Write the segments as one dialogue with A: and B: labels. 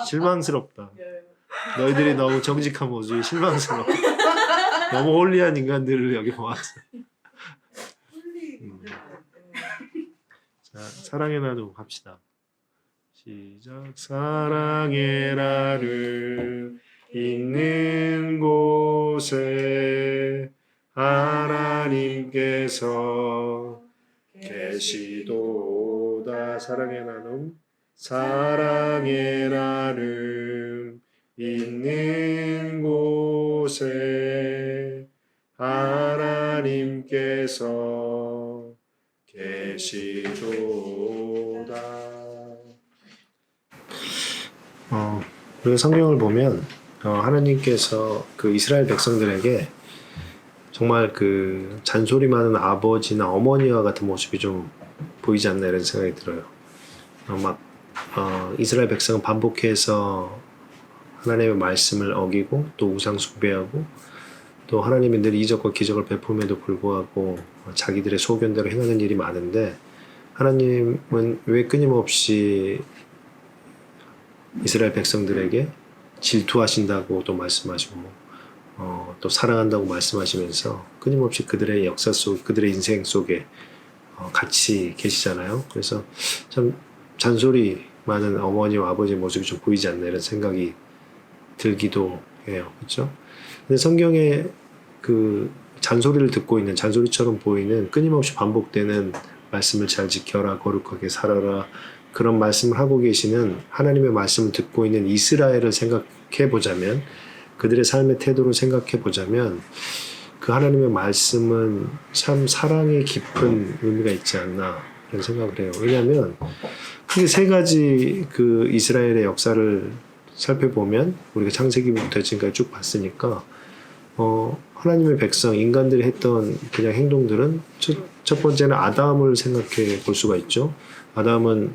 A: 실망스럽다. 너희들이 너무 정직한 모습이 실망스러워. 너무 홀리한 인간들을 여기 모았어. 자, 사랑의 나눔 합시다. 시작. 사랑의 나눔 있는 곳에 하나님께서 계시도다. 사랑의 나눔, 사랑의 나눔 있는 곳에 하나님께서 계시도다. 우리가 성경을 보면 하나님께서 그 이스라엘 백성들에게 정말 그 잔소리 많은 아버지나 어머니와 같은 모습이 좀 보이지 않나 이런 생각이 들어요. 이스라엘 백성은 반복해서 하나님의 말씀을 어기고 또 우상 숭배하고 또 하나님이 늘 이적과 기적을 베품에도 불구하고 자기들의 소견대로 행하는 일이 많은데 하나님은 왜 끊임없이 이스라엘 백성들에게 질투하신다고 또 말씀하시고 또 사랑한다고 말씀하시면서 끊임없이 그들의 역사 속, 그들의 인생 속에 같이 계시잖아요. 그래서 참 잔소리 많은 어머니와 아버지의 모습이 좀 보이지 않나 이런 생각이 들기도 해요. 그렇죠? 근데 성경에 그 잔소리를 듣고 있는, 잔소리처럼 보이는 끊임없이 반복되는 말씀을 잘 지켜라, 거룩하게 살아라, 그런 말씀을 하고 계시는 하나님의 말씀을 듣고 있는 이스라엘을 생각해 보자면, 그들의 삶의 태도를 생각해 보자면 그 하나님의 말씀은 참 사랑의 깊은 의미가 있지 않나 이런 생각을 해요. 왜냐하면 크게 세 가지 그 이스라엘의 역사를 살펴보면 우리가 창세기부터 지금까지 쭉 봤으니까 하나님의 백성, 인간들이 했던 그냥 행동들은 첫 번째는 아담을 생각해 볼 수가 있죠. 아담은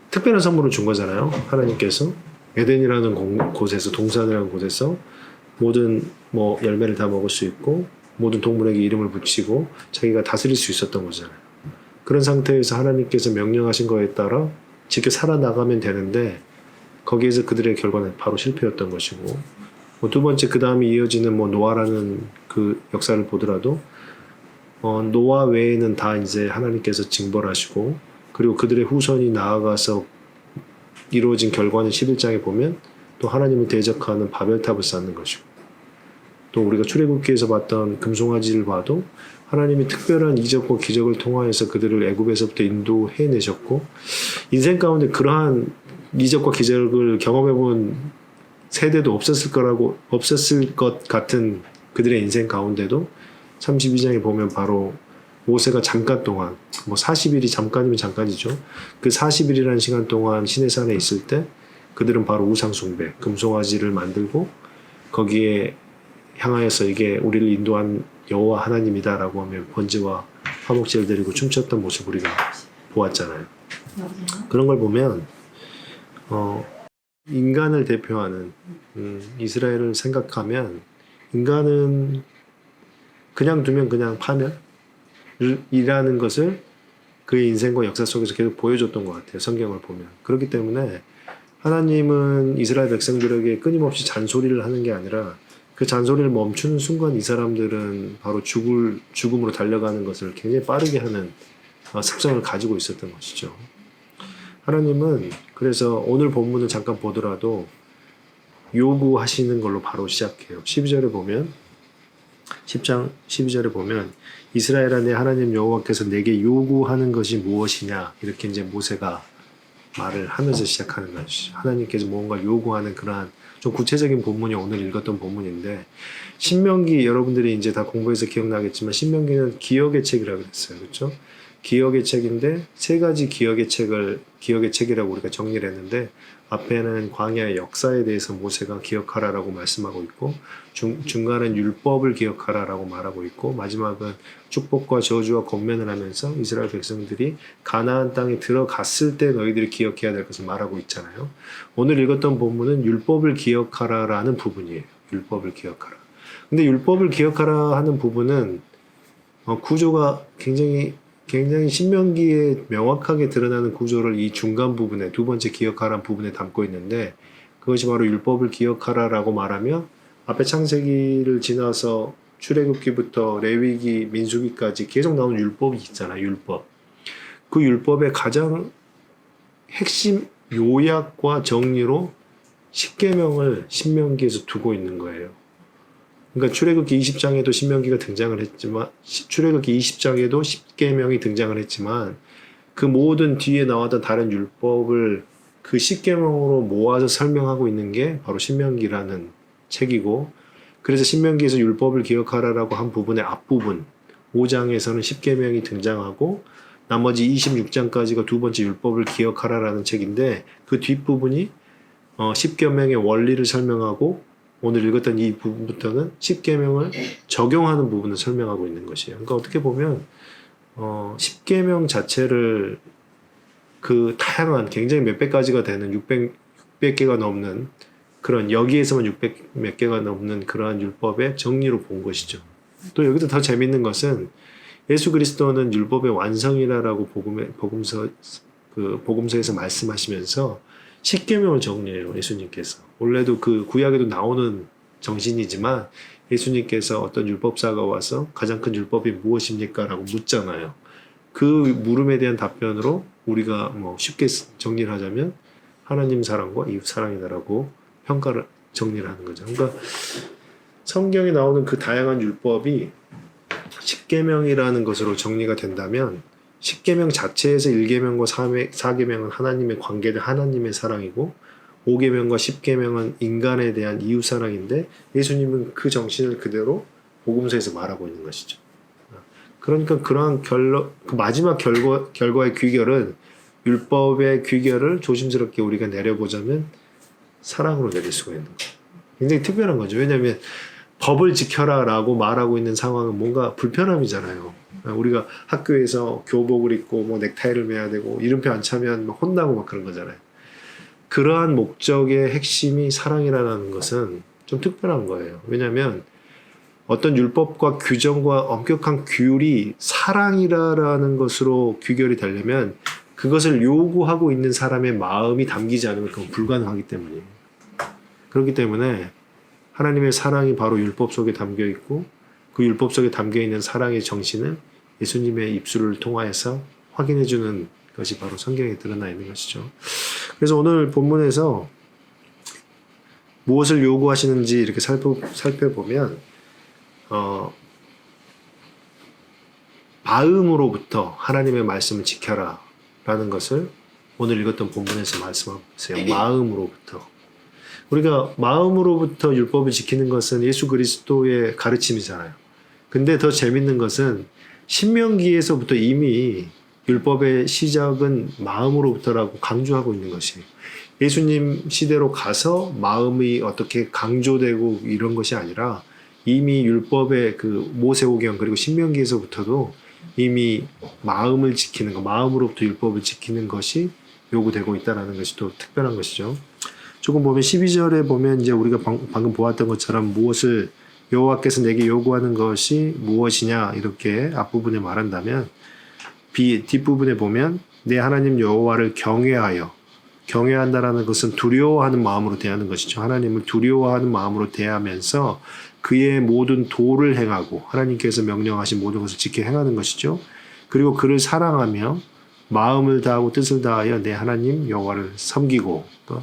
A: 특별한 선물을 준 거잖아요. 하나님께서 에덴이라는 곳에서, 동산이라는 곳에서 모든 열매를 다 먹을 수 있고 모든 동물에게 이름을 붙이고 자기가 다스릴 수 있었던 거잖아요. 그런 상태에서 하나님께서 명령하신 거에 따라 지켜 살아나가면 되는데 거기에서 그들의 결과는 바로 실패였던 것이고, 두 번째 그 다음에 이어지는 노아라는 그 역사를 보더라도 노아 외에는 다 이제 하나님께서 징벌하시고, 그리고 그들의 후손이 나아가서 이루어진 결과는 11장에 보면 또 하나님을 대적하는 바벨탑을 쌓는 것이고, 또 우리가 출애굽기에서 봤던 금송아지를 봐도 하나님이 특별한 이적과 기적을 통하여서 그들을 애굽에서부터 인도해내셨고, 인생 가운데 그러한 이적과 기적을 경험해본 세대도 없었을 것 같은 그들의 인생 가운데도 32장에 보면 바로 모세가 잠깐 동안 40일이 잠깐이면 잠깐이죠. 그 40일이라는 시간 동안 시내산에 있을 때 그들은 바로 우상숭배, 금송아지를 만들고 거기에 향하여서 이게 우리를 인도한 여호와 하나님이다라고 하며 번제와 화목제를 드리고 춤췄던 모습 우리가 보았잖아요. 그런 걸 보면 인간을 대표하는 이스라엘을 생각하면 인간은 그냥 두면 그냥 파멸? 이라는 것을 그의 인생과 역사 속에서 계속 보여줬던 것 같아요. 성경을 보면. 그렇기 때문에 하나님은 이스라엘 백성들에게 끊임없이 잔소리를 하는 게 아니라 그 잔소리를 멈추는 순간 이 사람들은 바로 죽음으로 달려가는 것을 굉장히 빠르게 하는 습성을 가지고 있었던 것이죠. 하나님은 그래서 오늘 본문을 잠깐 보더라도 요구하시는 걸로 바로 시작해요. 12절에 보면 10장 12절에 보면 이스라엘아 내 하나님 여호와께서 내게 요구하는 것이 무엇이냐 이렇게 이제 모세가 말을 하면서 시작하는 것이죠. 하나님께서 뭔가 요구하는 그러한 좀 구체적인 본문이 오늘 읽었던 본문인데, 신명기 여러분들이 이제 다 공부해서 기억나겠지만 신명기는 기억의 책이라고 그랬어요. 그렇죠? 기억의 책인데 세 가지 기억의 책이라고 우리가 정리를 했는데, 앞에는 광야의 역사에 대해서 모세가 기억하라라고 말씀하고 있고, 중간은 율법을 기억하라라고 말하고 있고, 마지막은 축복과 저주와 권면을 하면서 이스라엘 백성들이 가나안 땅에 들어갔을 때 너희들이 기억해야 될 것을 말하고 있잖아요. 오늘 읽었던 본문은 율법을 기억하라라는 부분이에요. 율법을 기억하라. 근데 율법을 기억하라 하는 부분은 구조가 굉장히 굉장히 신명기에 명확하게 드러나는 구조를 이 중간 부분에 두 번째 기억하라는 부분에 담고 있는데 그것이 바로 율법을 기억하라라고 말하며 앞에 창세기를 지나서 출애굽기부터 레위기, 민수기까지 계속 나오는 율법이 있잖아요. 율법. 그 율법의 가장 핵심 요약과 정리로 십계명을 신명기에서 두고 있는 거예요. 그러니까 출애굽기 20장에도 신명기가 등장을 했지만 출애굽기 20장에도 십계명이 등장을 했지만 그 모든 뒤에 나왔던 다른 율법을 그 십계명으로 모아서 설명하고 있는 게 바로 신명기라는 책이고 그래서 신명기에서 율법을 기억하라라고 한 부분의 앞부분 5장에서는 십계명이 등장하고 나머지 26장까지가 두 번째 율법을 기억하라라는 책인데 그 뒷부분이 십계명의 원리를 설명하고 오늘 읽었던 이 부분부터는 십계명을 적용하는 부분을 설명하고 있는 것이에요. 그러니까 어떻게 보면 십계명 자체를 그 다양한 굉장히 몇백 가지가 되는 600개가 넘는 그런 여기에서만 600 몇 개가 넘는 그러한 율법의 정리로 본 것이죠. 또 여기서 더 재밌는 것은 예수 그리스도는 율법의 완성이라고 복음서에서 말씀하시면서 십계명을 정리해요. 예수님께서 원래도 그 구약에도 나오는 정신이지만 예수님께서 어떤 율법사가 와서 가장 큰 율법이 무엇입니까?라고 묻잖아요. 그 물음에 대한 답변으로 우리가 뭐 쉽게 정리를 하자면 하나님 사랑과 이웃 사랑이다라고 평가를 정리를 하는 거죠. 그러니까 성경에 나오는 그 다양한 율법이 십계명이라는 것으로 정리가 된다면 십계명 자체에서 1계명과 4계명은 하나님의 관계된 하나님의 사랑이고 5계명과 10계명은 인간에 대한 이웃 사랑인데 예수님은 그 정신을 그대로 복음서에서 말하고 있는 것이죠. 그러니까 그러한 그 마지막 결과의 귀결은 율법의 귀결을 조심스럽게 우리가 내려보자면 사랑으로 내릴 수가 있는 거예요. 굉장히 특별한 거죠. 왜냐하면 법을 지켜라라고 말하고 있는 상황은 뭔가 불편함이잖아요. 우리가 학교에서 교복을 입고 뭐 넥타이를 매야 되고 이름표 안 차면 막 혼나고 막 그런 거잖아요. 그러한 목적의 핵심이 사랑이라는 것은 좀 특별한 거예요. 왜냐하면 어떤 율법과 규정과 엄격한 규율이 사랑이라는 것으로 귀결이 되려면 그것을 요구하고 있는 사람의 마음이 담기지 않으면 그건 불가능하기 때문이에요. 그렇기 때문에 하나님의 사랑이 바로 율법 속에 담겨 있고 그 율법 속에 담겨 있는 사랑의 정신을 예수님의 입술을 통하여서 확인해 주는 것이 바로 성경에 드러나 있는 것이죠. 그래서 오늘 본문에서 무엇을 요구하시는지 이렇게 살펴보면 마음으로부터 하나님의 말씀을 지켜라 라는 것을 오늘 읽었던 본문에서 말씀하고 있어요. 마음으로부터. 우리가 마음으로부터 율법을 지키는 것은 예수 그리스도의 가르침이잖아요. 근데 더 재밌는 것은 신명기에서부터 이미 율법의 시작은 마음으로부터라고 강조하고 있는 것이에요. 예수님 시대로 가서 마음이 어떻게 강조되고 이런 것이 아니라 이미 율법의 그 모세오경 그리고 신명기에서부터도 이미 마음을 지키는 것, 마음으로부터 율법을 지키는 것이 요구되고 있다는 것이 또 특별한 것이죠. 조금 보면 12절에 보면 이제 우리가 방금 보았던 것처럼 무엇을 여호와께서 내게 요구하는 것이 무엇이냐 이렇게 앞부분에 말한다면 뒷부분에 보면 내 하나님 여호와를 경외한다라는 것은 두려워하는 마음으로 대하는 것이죠. 하나님을 두려워하는 마음으로 대하면서 그의 모든 도를 행하고 하나님께서 명령하신 모든 것을 지켜 행하는 것이죠. 그리고 그를 사랑하며 마음을 다하고 뜻을 다하여 내 하나님 여호와를 섬기고 또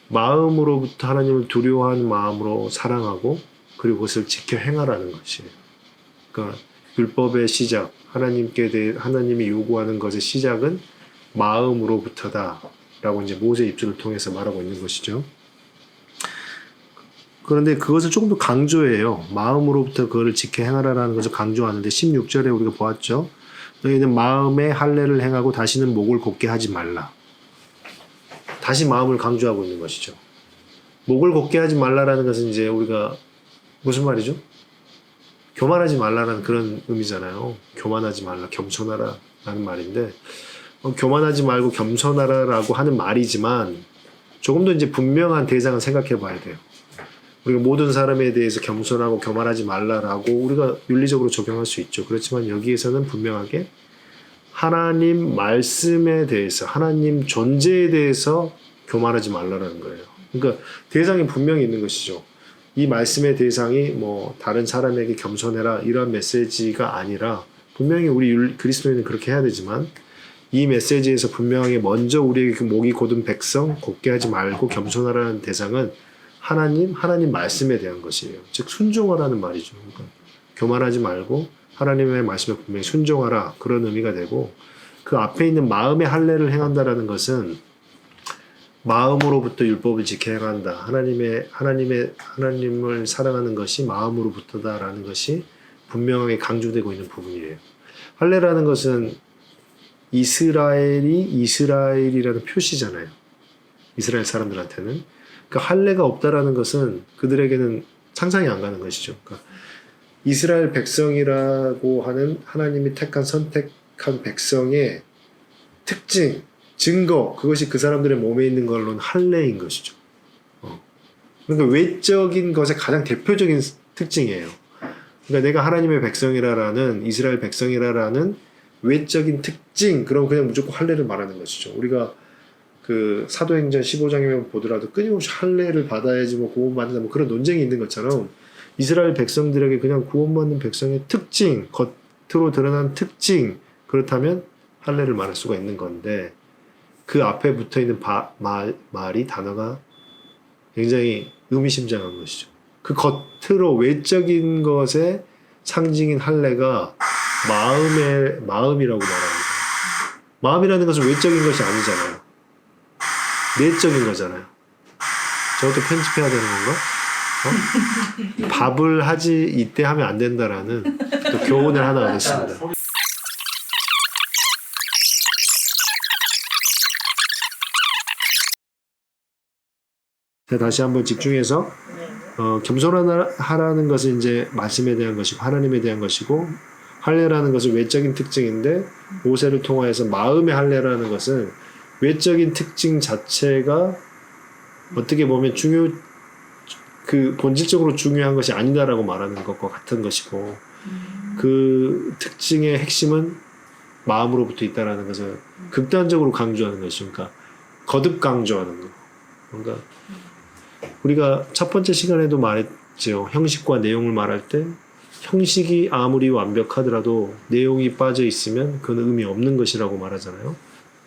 A: 마음으로부터 하나님을 두려워하는 마음으로 사랑하고 그리고 그것을 지켜 행하라는 것이에요. 그러니까 율법의 시작, 하나님이 요구하는 것의 시작은 마음으로부터다라고 이제 모세 입술을 통해서 말하고 있는 것이죠. 그런데 그것을 조금 더 강조해요. 마음으로부터 그것을 지켜 행하라는 것을 강조하는데 16절에 우리가 보았죠. 너희는 마음에 할례를 행하고 다시는 목을 곧게 하지 말라. 다시 마음을 강조하고 있는 것이죠. 목을 곧게 하지 말라라는 것은 이제 우리가 무슨 말이죠? 교만하지 말라라는 그런 의미잖아요. 교만하지 말라, 겸손하라 라는 말인데 교만하지 말고 겸손하라라고 하는 말이지만 조금 더 이제 분명한 대상을 생각해 봐야 돼요. 우리가 모든 사람에 대해서 겸손하고 교만하지 말라라고 우리가 윤리적으로 적용할 수 있죠. 그렇지만 여기에서는 분명하게 하나님 말씀에 대해서, 하나님 존재에 대해서 교만하지 말라는 거예요. 그러니까 대상이 분명히 있는 것이죠. 이 말씀의 대상이 뭐 다른 사람에게 겸손해라 이런 메시지가 아니라, 분명히 우리 그리스도인은 그렇게 해야 되지만, 이 메시지에서 분명하게 먼저 우리에게 그 목이 곧은 백성 곱게 하지 말고 겸손하라는 대상은 하나님 말씀에 대한 것이에요. 즉 순종하라는 말이죠. 그러니까 교만하지 말고 하나님의 말씀에 분명히 순종하라, 그런 의미가 되고, 그 앞에 있는 마음의 할례를 행한다라는 것은 마음으로부터 율법을 지켜 행한다. 하나님을 사랑하는 것이 마음으로부터다라는 것이 분명하게 강조되고 있는 부분이에요. 할례라는 것은 이스라엘이라는 표시잖아요. 이스라엘 사람들한테는. 그러니까 할례가 없다라는 것은 그들에게는 상상이 안 가는 것이죠. 그러니까 이스라엘 백성이라고 하는 하나님이 선택한 백성의 특징, 증거, 그것이 그 사람들의 몸에 있는 걸로는 할례인 것이죠. 그러니까 외적인 것의 가장 대표적인 특징이에요. 그러니까 내가 하나님의 백성이라라는, 이스라엘 백성이라라는 외적인 특징, 그럼 그냥 무조건 할례를 말하는 것이죠. 우리가 그 사도행전 15장에 보더라도 끊임없이 할례를 받아야지 뭐 구원받는다 뭐 그런 논쟁이 있는 것처럼, 이스라엘 백성들에게 그냥 구원받는 백성의 특징, 겉으로 드러난 특징, 그렇다면 할례를 말할 수가 있는 건데, 그 앞에 붙어있는 단어가 굉장히 의미심장한 것이죠. 그 겉으로 외적인 것의 상징인 할례가 마음이라고 말합니다. 마음이라는 것은 외적인 것이 아니잖아요. 내적인 거잖아요. 저것도 편집해야 되는 건가? 밥을 하지 이때 하면 안 된다라는 또 교훈을 하나 얻었습니다. 자, 다시 한번 집중해서 겸손하라는 것은 이제 말씀에 대한 것이고 하나님에 대한 것이고, 할례라는 것은 외적인 특징인데 모세를 통하여서 마음의 할례라는 것은 외적인 특징 자체가 어떻게 보면 본질적으로 중요한 것이 아니다라고 말하는 것과 같은 것이고, 그 특징의 핵심은 마음으로부터 있다라는 것을 극단적으로 강조하는 것이죠. 그러니까 거듭 강조하는 거. 그러니까 우리가 첫 번째 시간에도 말했죠. 형식과 내용을 말할 때 형식이 아무리 완벽하더라도 내용이 빠져 있으면 그건 의미 없는 것이라고 말하잖아요.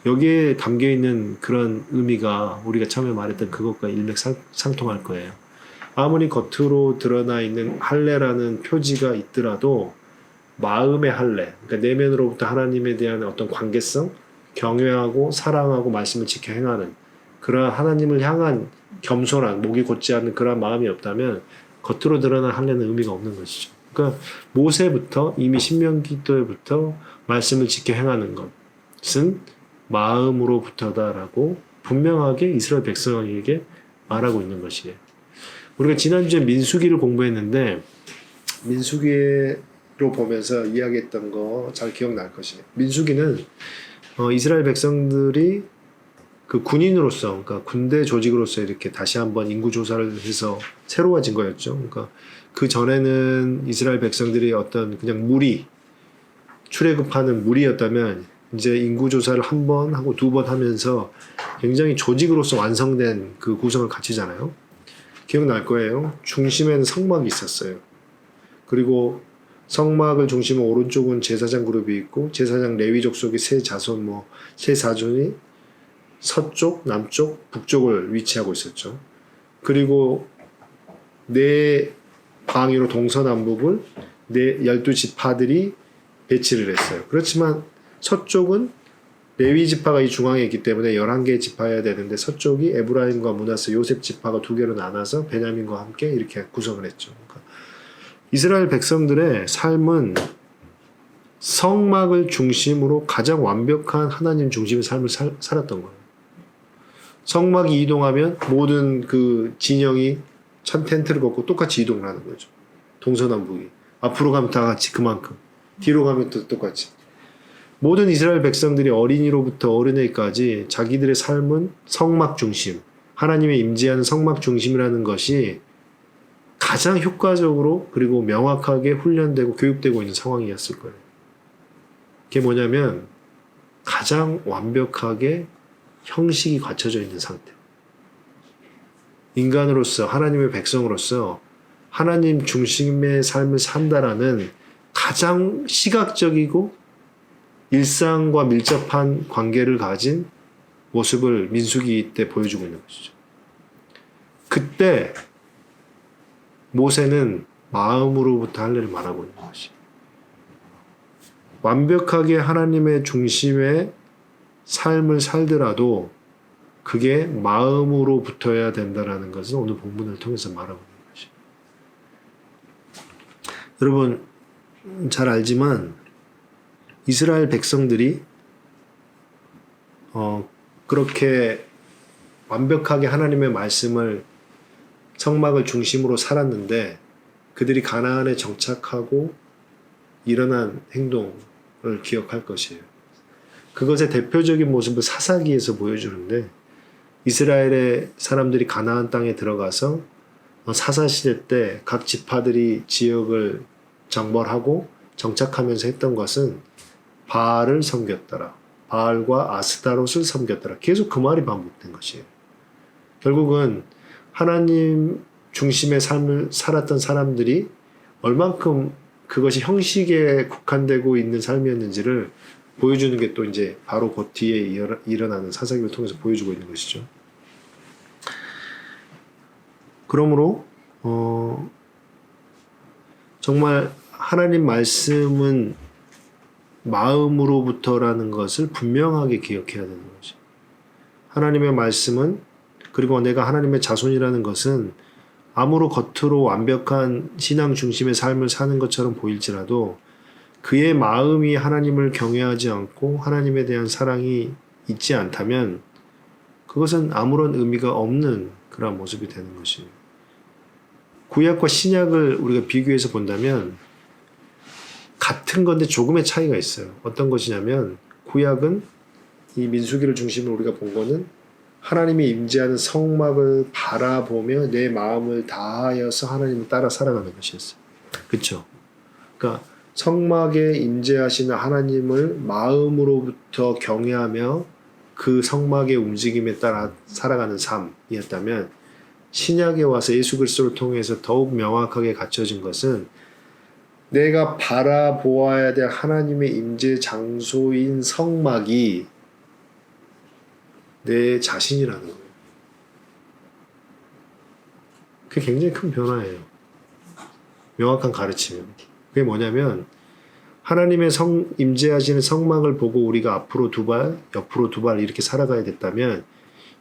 A: 여기에 담겨 있는 그런 의미가 우리가 처음에 말했던 그것과 일맥상통할 거예요. 아무리 겉으로 드러나 있는 할례라는 표지가 있더라도 마음의 할례, 그러니까 내면으로부터 하나님에 대한 어떤 관계성, 경외하고 사랑하고 말씀을 지켜 행하는 그러한 하나님을 향한 겸손한, 목이 곧지 않는 그러한 마음이 없다면 겉으로 드러난 할례는 의미가 없는 것이죠. 그러니까 모세부터 이미 신명기 때부터 말씀을 지켜 행하는 것은 마음으로부터다라고 분명하게 이스라엘 백성에게 말하고 있는 것이에요. 우리가 지난주에 민수기를 공부했는데 민수기로 보면서 이야기했던 거 잘 기억날 것이에요. 민수기는 이스라엘 백성들이 그 군인으로서, 그러니까 군대 조직으로서 이렇게 다시 한번 인구 조사를 해서 새로워진 거였죠. 그러니까 그 전에는 이스라엘 백성들이 어떤 그냥 출애굽하는 무리였다면 이제 인구 조사를 한 번 하고 두 번 하면서 굉장히 조직으로서 완성된 그 구성을 갖추잖아요. 기억날 거예요. 중심에는 성막이 있었어요. 그리고 성막을 중심으로 오른쪽은 제사장 그룹이 있고, 제사장 레위 족속이 세 사존이 서쪽, 남쪽, 북쪽을 위치하고 있었죠. 그리고 네 방위로 동서남북을 12지파들이 배치를 했어요. 그렇지만 서쪽은 레위 지파가 이 중앙에 있기 때문에 11개의 지파여야 되는데, 서쪽이 에브라임과 므낫세, 요셉 지파가 두 개로 나눠서 베냐민과 함께 이렇게 구성을 했죠. 그러니까 이스라엘 백성들의 삶은 성막을 중심으로 가장 완벽한 하나님 중심의 삶을 살았던 거예요. 성막이 이동하면 모든 그 진영이 천 텐트를 걷고 똑같이 이동을 하는 거죠. 동서남북이. 앞으로 가면 다 같이 그만큼. 뒤로 가면 또 똑같이. 모든 이스라엘 백성들이 어린이로부터 어른에까지 자기들의 삶은 성막 중심, 하나님의 임재하는 성막 중심이라는 것이 가장 효과적으로 그리고 명확하게 훈련되고 교육되고 있는 상황이었을 거예요. 그게 뭐냐면 가장 완벽하게 형식이 갖춰져 있는 상태. 인간으로서, 하나님의 백성으로서 하나님 중심의 삶을 산다라는 가장 시각적이고 일상과 밀접한 관계를 가진 모습을 민수기 때 보여주고 있는 것이죠. 그때 모세는 마음으로부터 할례를 말하고 있는 것이. 완벽하게 하나님의 중심의 삶을 살더라도 그게 마음으로부터야 된다라는 것은 오늘 본문을 통해서 말하고 있는 것이. 여러분 잘 알지만 이스라엘 백성들이 그렇게 완벽하게 하나님의 말씀을 성막을 중심으로 살았는데 그들이 가나안에 정착하고 일어난 행동을 기억할 것이에요. 그것의 대표적인 모습을 사사기에서 보여주는데 이스라엘의 사람들이 가나안 땅에 들어가서 사사시대 때 각 지파들이 지역을 정벌하고 정착하면서 했던 것은 바알을 섬겼더라. 바알과 아스타롯을 섬겼더라. 계속 그 말이 반복된 것이에요. 결국은 하나님 중심의 삶을 살았던 사람들이 얼만큼 그것이 형식에 국한되고 있는 삶이었는지를 보여주는 게 또 이제 바로 그 뒤에 일어나는 사사기를 통해서 보여주고 있는 것이죠. 그러므로 정말 하나님 말씀은 마음으로부터라는 것을 분명하게 기억해야 되는 거죠. 하나님의 말씀은, 그리고 내가 하나님의 자손이라는 것은 아무로 겉으로 완벽한 신앙 중심의 삶을 사는 것처럼 보일지라도 그의 마음이 하나님을 경외하지 않고 하나님에 대한 사랑이 있지 않다면 그것은 아무런 의미가 없는 그런 모습이 되는 것이에요. 구약과 신약을 우리가 비교해서 본다면 같은 건데 조금의 차이가 있어요. 어떤 것이냐면 구약은 이 민수기를 중심으로 우리가 본 거는 하나님이 임재하는 성막을 바라보며 내 마음을 다하여서 하나님을 따라 살아가는 것이었어요. 그렇죠? 그러니까 성막에 임재하시는 하나님을 마음으로부터 경외하며 그 성막의 움직임에 따라 살아가는 삶이었다면 신약에 와서 예수 그리스도를 통해서 더욱 명확하게 갖춰진 것은 내가 바라보아야 될 하나님의 임재 장소인 성막이 내 자신이라는 거예요. 그게 굉장히 큰 변화예요. 명확한 가르침이에요. 그게 뭐냐면 하나님의 임재하시는 성막을 보고 우리가 앞으로 두 발, 옆으로 두 발 이렇게 살아가야 됐다면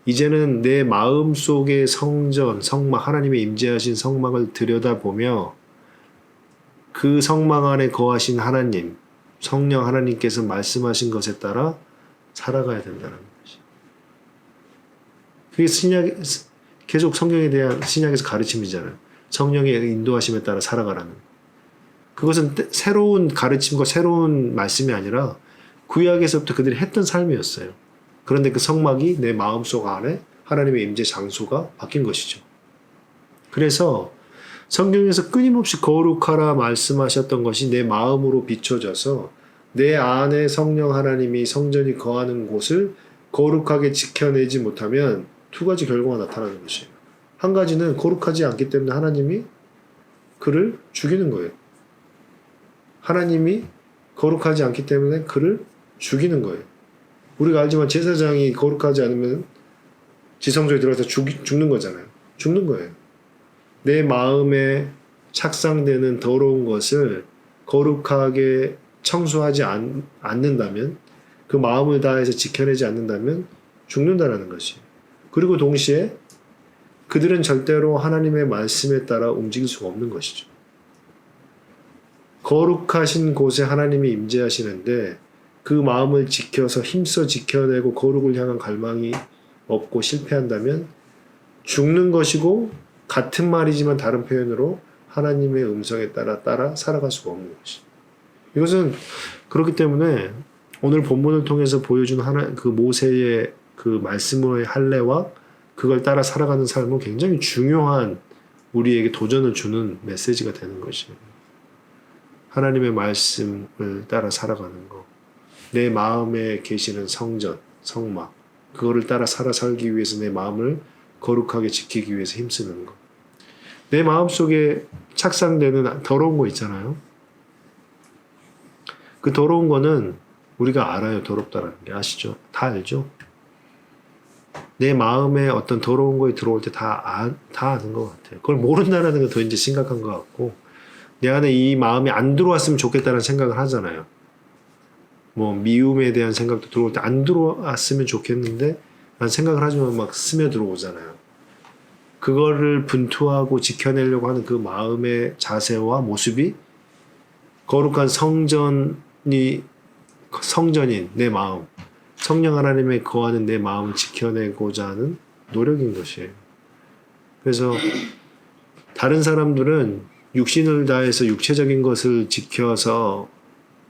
A: 이제는 내 마음속의 성전, 성막, 하나님의 임재하신 성막을 들여다보며 그 성막 안에 거하신 하나님, 성령 하나님께서 말씀하신 것에 따라 살아가야 된다는 것이. 그게 계속 성경에 대한 신약에서 가르침이잖아요. 성령의 인도하심에 따라 살아가라는. 그것은 새로운 가르침과 새로운 말씀이 아니라 구약에서부터 그들이 했던 삶이었어요. 그런데 그 성막이 내 마음속 안에 하나님의 임재 장소가 바뀐 것이죠. 그래서 성경에서 끊임없이 거룩하라 말씀하셨던 것이 내 마음으로 비춰져서 내 안에 성령 하나님이 성전이 거하는 곳을 거룩하게 지켜내지 못하면 두 가지 결과가 나타나는 것이에요. 한 가지는 거룩하지 않기 때문에 하나님이 그를 죽이는 거예요. 하나님이 거룩하지 않기 때문에 그를 죽이는 거예요. 우리가 알지만 제사장이 거룩하지 않으면 지성소에 들어가서 죽는 거잖아요. 죽는 거예요. 내 마음에 착상되는 더러운 것을 거룩하게 청소하지 않는다면, 그 마음을 다해서 지켜내지 않는다면 죽는다라는 것이에요. 그리고 동시에 그들은 절대로 하나님의 말씀에 따라 움직일 수가 없는 것이죠. 거룩하신 곳에 하나님이 임재하시는데 그 마음을 지켜서 힘써 지켜내고 거룩을 향한 갈망이 없고 실패한다면 죽는 것이고, 같은 말이지만 다른 표현으로 하나님의 음성에 따라 살아갈 수가 없는 것이죠. 이것은 그렇기 때문에 오늘 본문을 통해서 보여준 그 모세의 그 말씀의 할례와 그걸 따라 살아가는 삶은 굉장히 중요한 우리에게 도전을 주는 메시지가 되는 것이에요. 하나님의 말씀을 따라 살아가는 것. 내 마음에 계시는 성전, 성막, 그거를 따라 살기 위해서 내 마음을 거룩하게 지키기 위해서 힘쓰는 것. 내 마음 속에 착상되는 더러운 거 있잖아요. 그 더러운 거는 우리가 알아요. 더럽다라는 게. 아시죠? 다 알죠? 내 마음에 어떤 더러운 거에 들어올 때 다 아는 것 같아요. 그걸 모른다는 건 더 이제 심각한 것 같고, 내 안에 이 마음이 안 들어왔으면 좋겠다는 생각을 하잖아요. 뭐 미움에 대한 생각도 들어올 때 안 들어왔으면 좋겠는데 라는 생각을 하지만 막 스며들어오잖아요. 그거를 분투하고 지켜내려고 하는 그 마음의 자세와 모습이 거룩한 성전인 내 마음, 성령 하나님의 거하는 내 마음을 지켜내고자 하는 노력인 것이에요. 그래서 다른 사람들은 육신을 다해서 육체적인 것을 지켜서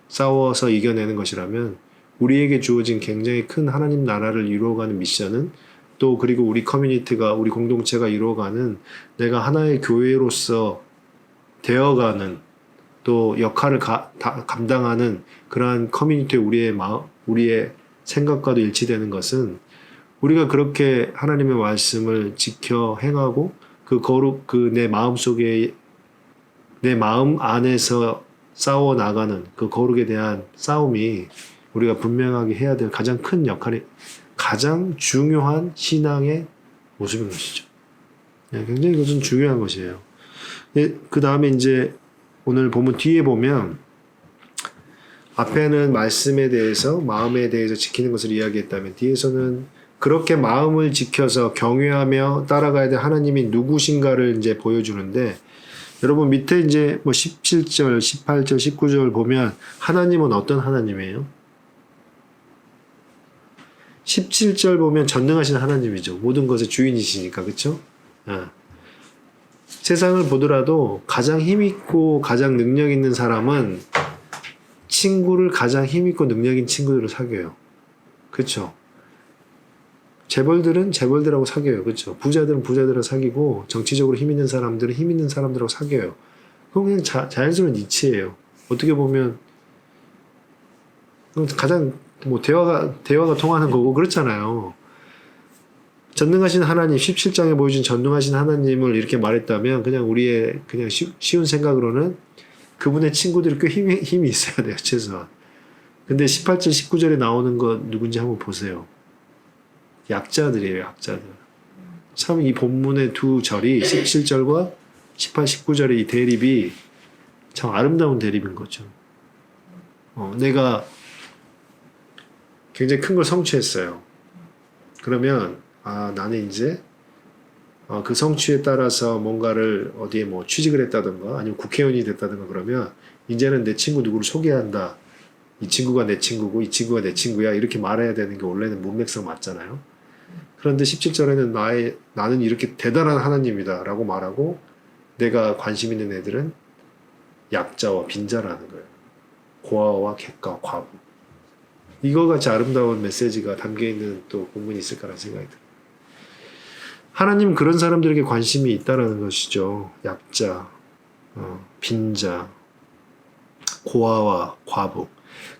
A: 싸워서 이겨내는 것이라면, 우리에게 주어진 굉장히 큰 하나님 나라를 이루어가는 미션은, 또 그리고 우리 커뮤니티가, 우리 공동체가 이루어가는 내가 하나의 교회로서 되어가는, 또 역할을 감당하는 그러한 커뮤니티의 우리의 생각과도 일치되는 것은, 우리가 그렇게 하나님의 말씀을 지켜 행하고 내 마음 속에, 내 마음 안에서 싸워 나가는 그 거룩에 대한 싸움이 우리가 분명하게 해야 될 가장 큰 역할이, 가장 중요한 신앙의 모습인 것이죠. 굉장히 이것은 중요한 것이에요. 그 다음에 이제 오늘 본문 뒤에 보면, 앞에는 말씀에 대해서, 마음에 대해서 지키는 것을 이야기했다면, 뒤에서는 그렇게 마음을 지켜서 경외하며 따라가야 될 하나님이 누구신가를 이제 보여주는데, 여러분 밑에 이제 뭐 17절, 18절, 19절 보면 하나님은 어떤 하나님이에요? 17절 보면 전능하신 하나님이죠. 모든 것의 주인이시니까, 그렇죠? 세상을 보더라도 가장 힘있고 가장 능력 있는 사람은 친구를 가장 힘있고 능력 있는 친구들을 사귀어요. 그렇죠? 재벌들은 재벌들하고 사귀어요. 그렇죠? 부자들은 부자들하고 사귀고, 정치적으로 힘 있는 사람들은 힘 있는 사람들하고 사귀어요. 그건 그냥 자연스러운 이치예요. 어떻게 보면 가장 뭐 대화가 통하는 거고 그렇잖아요. 전능하신 하나님, 17장에 보여준 전능하신 하나님을 이렇게 말했다면, 그냥 우리의 그냥 쉬운 생각으로는 그분의 친구들이 꽤 힘이 있어야 돼요. 최소한. 근데 18절, 19절에 나오는 거 누군지 한번 보세요. 약자들이에요. 약자들. 참 이 본문의 두 절이 17절과 18, 19절의 이 대립이 참 아름다운 대립인 거죠. 내가 굉장히 큰 걸 성취했어요. 그러면 나는 이제 그 성취에 따라서 뭔가를 어디에 뭐 취직을 했다든가 아니면 국회의원이 됐다든가, 그러면 이제는 내 친구 누구를 소개한다. 이 친구가 내 친구고 이 친구가 내 친구야. 이렇게 말해야 되는 게 원래는 문맥상 맞잖아요. 그런데 17절에는 나는 이렇게 대단한 하나님이다 라고 말하고, 내가 관심 있는 애들은 약자와 빈자라는 거예요. 고아와 객과 과부. 이거 같이 아름다운 메시지가 담겨있는 또 본문이 있을까라는 생각이 들어요. 하나님은 그런 사람들에게 관심이 있다라는 것이죠. 약자, 빈자, 고아와 과부.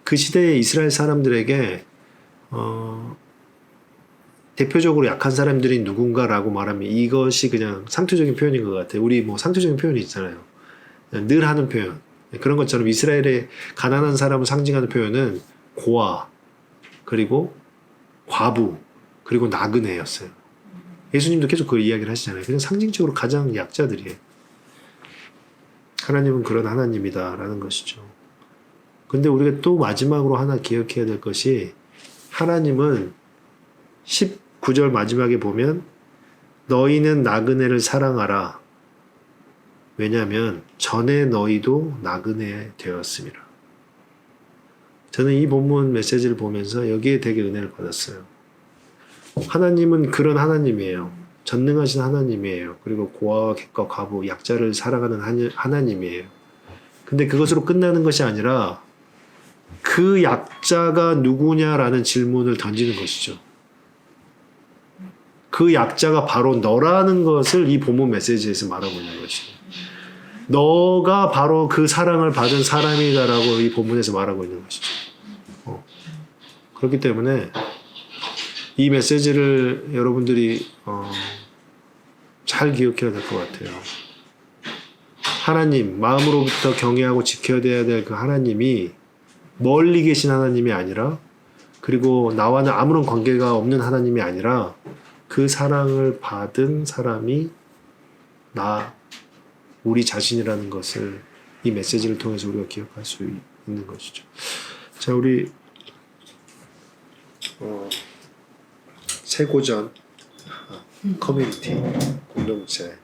A: 그 시대의 이스라엘 사람들에게 대표적으로 약한 사람들이 누군가라고 말하면 이것이 그냥 상투적인 표현인 것 같아요. 우리 뭐 상투적인 표현이 있잖아요. 늘 하는 표현. 그런 것처럼 이스라엘의 가난한 사람을 상징하는 표현은 고아, 그리고 과부, 그리고 나그네였어요. 예수님도 계속 그 이야기를 하시잖아요. 그냥 상징적으로 가장 약자들이에요. 하나님은 그런 하나님이다라는 것이죠. 근데 우리가 또 마지막으로 하나 기억해야 될 것이, 하나님은 19절 마지막에 보면 너희는 나그네를 사랑하라. 왜냐하면 전에 너희도 나그네 되었습니다. 저는 이 본문 메시지를 보면서 여기에 되게 은혜를 받았어요. 하나님은 그런 하나님이에요. 전능하신 하나님이에요. 그리고 고아와 객과 과부, 약자를 사랑하는 하나님이에요. 근데 그것으로 끝나는 것이 아니라 그 약자가 누구냐라는 질문을 던지는 것이죠. 그 약자가 바로 너라는 것을 이 본문 메시지에서 말하고 있는 것이죠. 너가 바로 그 사랑을 받은 사람이다라고 이 본문에서 말하고 있는 것이죠. 그렇기 때문에 이 메시지를 여러분들이 잘 기억해야 될 것 같아요. 하나님, 마음으로부터 경외하고 지켜야 될 그 하나님이 멀리 계신 하나님이 아니라, 그리고 나와는 아무런 관계가 없는 하나님이 아니라, 그 사랑을 받은 사람이 우리 자신이라는 것을 이 메시지를 통해서 우리가 기억할 수 있는 것이죠. 자, 우리 세고전 커뮤니티 공동체,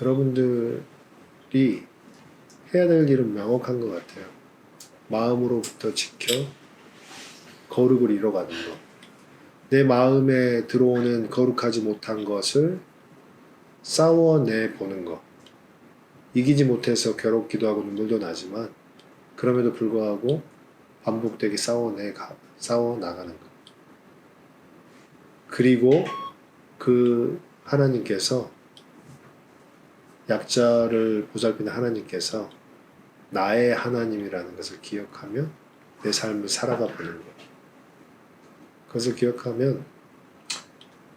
A: 여러분들이 해야 될 일은 명확한 것 같아요. 마음으로부터 지켜 거룩을 이뤄가는 것. 내 마음에 들어오는 거룩하지 못한 것을 싸워내 보는 것. 이기지 못해서 괴롭기도 하고 눈물도 나지만 그럼에도 불구하고 반복되게 싸워 나가는 것. 그리고 그 하나님께서, 약자를 보살피는 하나님께서 나의 하나님이라는 것을 기억하며 내 삶을 살아가 보는 것. 그것을 기억하면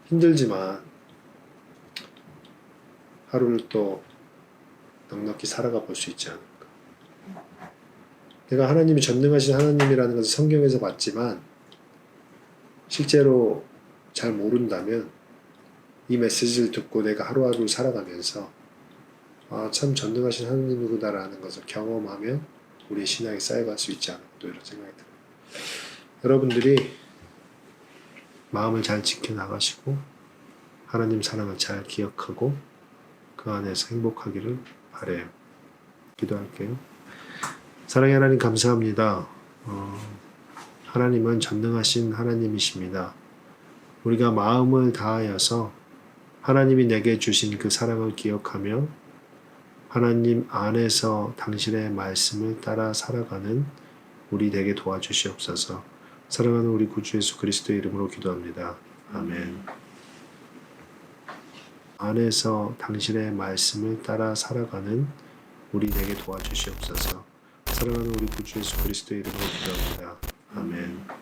A: 힘들지만 하루를 또 넉넉히 살아가 볼 수 있지 않을까. 내가 하나님이 전능하신 하나님이라는 것을 성경에서 봤지만 실제로 잘 모른다면 이 메시지를 듣고 내가 하루하루 살아가면서 참 전능하신 하나님이구나라는 것을 경험하면 우리의 신앙이 쌓여갈 수 있지 않을까, 또 이런 생각이 들어요. 여러분들이 마음을 잘 지켜나가시고 하나님 사랑을 잘 기억하고 그 안에서 행복하기를 바라요. 기도할게요. 사랑의 하나님, 감사합니다. 하나님은 전능하신 하나님이십니다. 우리가 마음을 다하여서 하나님이 내게 주신 그 사랑을 기억하며 하나님 안에서 당신의 말씀을 따라 살아가는 우리 되게 도와주시옵소서. 사랑하는 우리 구주 예수 그리스도의 이름으로 기도합니다. 아멘. 안에서 당신의 말씀을 따라 살아가는 우리 되게 도와주시옵소서. 사랑하는 우리 구주 예수 그리스도의 이름으로 기도합니다. 아멘.